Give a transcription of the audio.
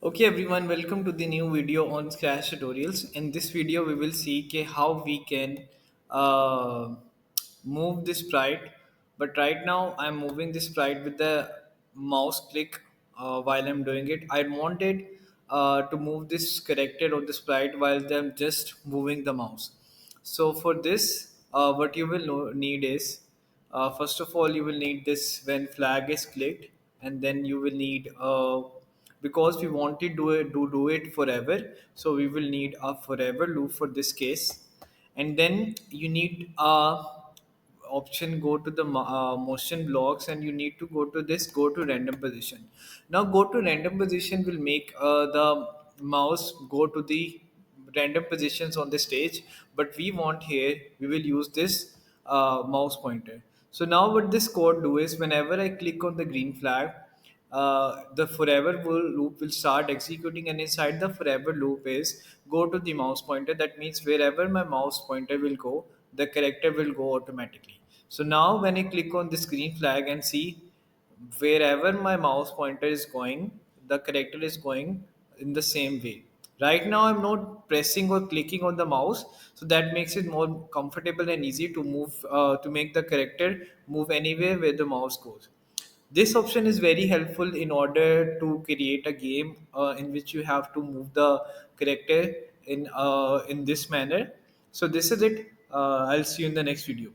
Okay everyone, welcome to the new video on Scratch tutorials. In this video, we will see how we can uh, move this sprite. But right now, I'm moving this sprite with the mouse click while I'm doing it. I wanted to move this character or the sprite while I'm just moving the mouse. So for this, what you will need is first of all, you will need this when flag is clicked, and then you will need because we wanted do it forever, so we will need a forever loop for this case, and then you need a option go to the motion blocks, and you need to go to random position. Now go to random position will make the mouse go to the random positions on the stage, but we want here we will use this mouse pointer. So now what this code do is whenever I click on the green flag, the loop will start executing, and inside the forever loop is go to the mouse pointer. That means wherever my mouse pointer will go, the character will go automatically. So now when I click on this green flag and see wherever my mouse pointer is going, the character is going in the same way. Right now, I'm not pressing or clicking on the mouse, so that makes it more comfortable and easy to move to make the character move anywhere where the mouse goes. This option is very helpful in order to create a game in which you have to move the character in this manner. So this is it. I'll see you in the next video.